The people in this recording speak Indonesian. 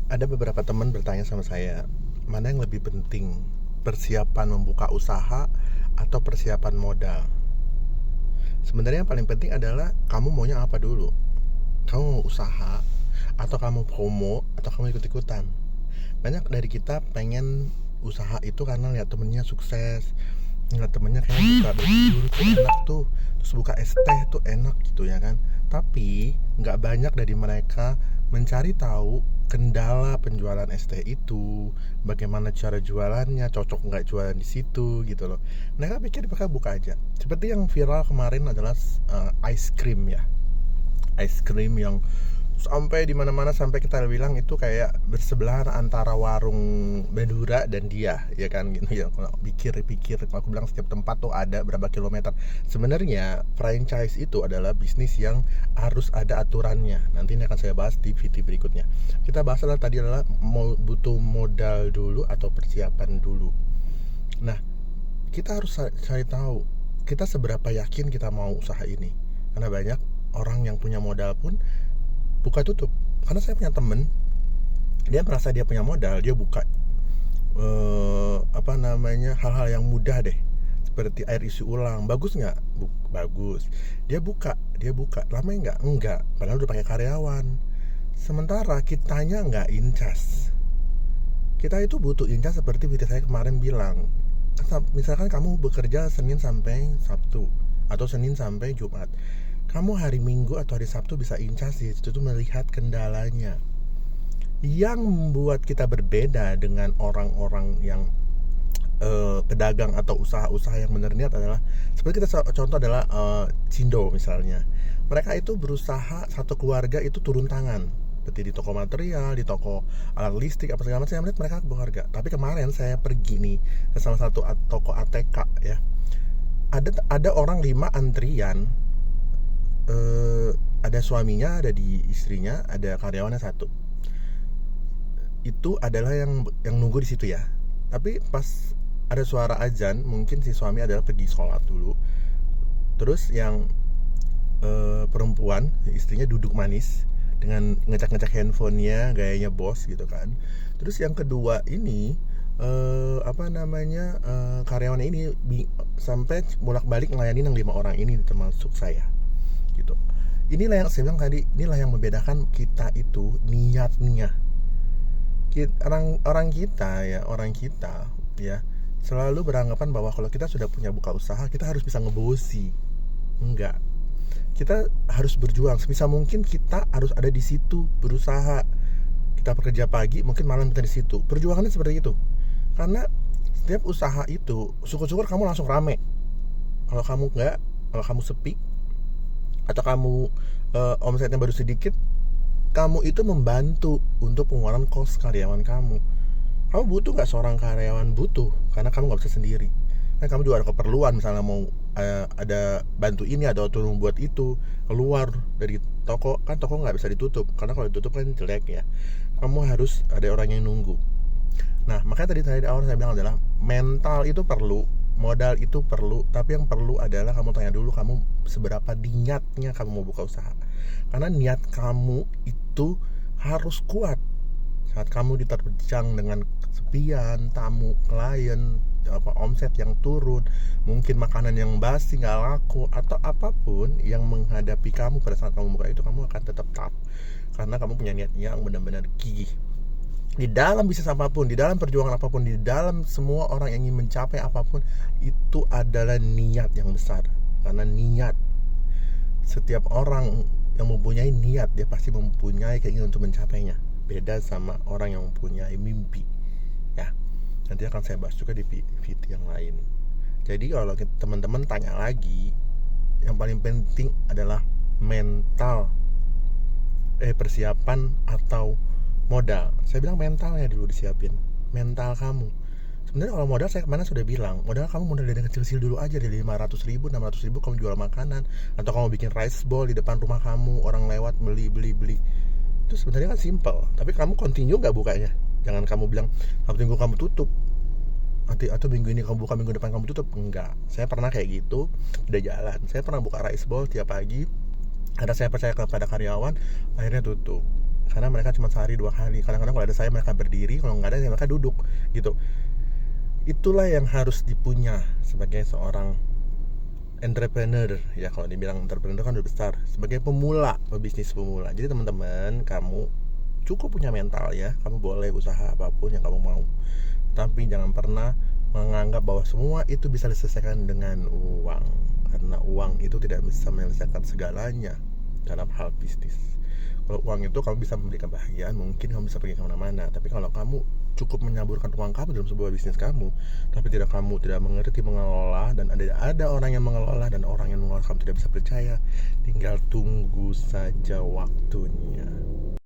Ada beberapa teman bertanya sama saya, mana yang lebih penting, persiapan membuka usaha atau persiapan modal? Sebenarnya yang paling penting adalah kamu maunya apa dulu. Kamu mau usaha, atau kamu promo, atau kamu ikut-ikutan. Banyak dari kita pengen usaha itu karena lihat temennya sukses, ngeliat temennya kayak buka baju dulu tuh enak tuh, terus buka es teh tuh enak gitu ya kan. Tapi nggak banyak dari mereka mencari tahu kendala penjualan es teh itu, bagaimana cara jualannya, cocok nggak jualan di situ gitu loh. Mereka pikir mereka buka aja. Seperti yang viral kemarin adalah ice cream ya, ice cream yang sampai di mana-mana, sampai kita bilang itu kayak bersebelahan antara warung Madura dan dia ya kan gitu ya. Kalau pikir-pikir, aku bilang setiap tempat tuh ada berapa kilometer. Sebenarnya franchise itu adalah bisnis yang harus ada aturannya. Nanti ini akan saya bahas di video berikutnya. Kita bahas tadi adalah butuh modal dulu atau persiapan dulu. Nah, kita harus cari tahu kita seberapa yakin kita mau usaha ini, karena banyak orang yang punya modal pun buka tutup. Karena saya punya temen, dia merasa dia punya modal, dia buka hal-hal yang mudah deh, seperti air isi ulang. Bagus nggak? Bagus. Dia buka lama enggak, padahal udah pakai karyawan. Sementara kitanya nggak incas. Kita itu butuh incas, seperti video saya kemarin bilang. Misalkan kamu bekerja Senin sampai Sabtu atau Senin sampai Jumat, kamu hari Minggu atau hari Sabtu bisa incas di situ tuh melihat kendalanya. Yang membuat kita berbeda dengan orang-orang yang pedagang atau usaha-usaha yang benar niat adalah, seperti kita contoh adalah Cindo misalnya. Mereka itu berusaha satu keluarga itu turun tangan, seperti di toko material, di toko alat listrik, apa segala macam. Saya melihat mereka bekerja. Tapi kemarin saya pergi nih ke salah satu toko ATK ya. Ada orang 5 antrian, ada suaminya, ada di istrinya, ada karyawannya 1. Itu adalah yang nunggu di situ ya. Tapi pas ada suara azan, mungkin si suami adalah pergi sholat dulu. Terus yang perempuan, istrinya duduk manis dengan ngecek-ngecek handphonenya, gayanya bos gitu kan. Terus yang kedua ini karyawan ini sampai bolak-balik ngelayanin yang 5 orang ini, termasuk saya gitu. Inilah yang saya bilang tadi, inilah yang membedakan kita itu niatnya. Orang kita ya selalu beranggapan bahwa kalau kita sudah punya buka usaha, kita harus bisa ngebosi. Enggak. Kita harus berjuang sebisa mungkin, kita harus ada di situ berusaha. Kita bekerja pagi, mungkin malam kita di situ. Perjuangannya seperti itu. Karena setiap usaha itu, syukur-syukur kamu langsung rame. Kalau kamu enggak, kalau kamu sepi, atau kamu omsetnya baru sedikit, kamu itu membantu untuk pengeluaran kos karyawan kamu. Kamu butuh nggak seorang karyawan? Butuh, karena kamu nggak bisa sendiri. Kan kamu juga ada keperluan, misalnya mau ada bantu ini, ada tolong buat itu, keluar dari toko, kan toko nggak bisa ditutup, karena kalau ditutup kan jelek ya. Kamu harus ada orang yang nunggu. Nah, makanya tadi awal saya bilang adalah mental itu perlu, modal itu perlu, tapi yang perlu adalah kamu tanya dulu kamu seberapa niatnya kamu mau buka usaha. Karena niat kamu itu harus kuat. Saat kamu diterjang dengan kesepian, tamu, klien, omset yang turun, mungkin makanan yang basi, nggak laku, atau apapun yang menghadapi kamu pada saat kamu buka itu, kamu akan tetap tough. Karena kamu punya niat yang benar-benar gigih. Di dalam bisnis apapun, di dalam perjuangan apapun, di dalam semua orang yang ingin mencapai apapun, itu adalah niat yang besar. Karena niat, setiap orang yang mempunyai niat, dia pasti mempunyai keinginan untuk mencapainya. Beda sama orang yang mempunyai mimpi ya. Nanti akan saya bahas juga di video yang lain. Jadi kalau teman-teman tanya lagi, yang paling penting adalah mental, persiapan atau modal. Saya bilang mentalnya dulu disiapin. Mental kamu. Sebenarnya kalau modal, saya kemana sudah bilang, modal kamu modal dari kecil-kecil dulu aja, dari 500.000, 600.000 kamu jual makanan, atau kamu bikin rice bowl di depan rumah kamu, orang lewat beli. Itu sebenarnya kan simple. Tapi kamu continue nggak bukanya? Jangan kamu bilang Sabtu Minggu kamu tutup, atau minggu ini kamu buka, minggu depan kamu tutup. Enggak. Saya pernah kayak gitu, udah jalan. Saya pernah buka rice bowl tiap pagi, karena saya percaya kepada karyawan, akhirnya tutup. karena mereka cuma sehari 2 kali. Kadang-kadang kalau ada saya mereka berdiri, kalau nggak ada ya mereka duduk gitu. Itulah yang harus dipunya sebagai seorang entrepreneur ya. Kalau dibilang entrepreneur kan udah besar, sebagai pemula, pebisnis pemula. Jadi teman-teman, kamu cukup punya mental ya, kamu boleh usaha apapun yang kamu mau, tapi jangan pernah menganggap bahwa semua itu bisa diselesaikan dengan uang, karena uang itu tidak bisa menyelesaikan segalanya dalam hal bisnis. Kalau uang itu kamu bisa memberikan kebahagiaan, mungkin kamu bisa pergi kemana-mana. Tapi kalau kamu cukup menyaburkan uang kamu dalam sebuah bisnis kamu, tapi kamu tidak mengerti mengelola, dan ada orang yang mengelola dan orang yang mengelola kamu tidak bisa percaya, tinggal tunggu saja waktunya.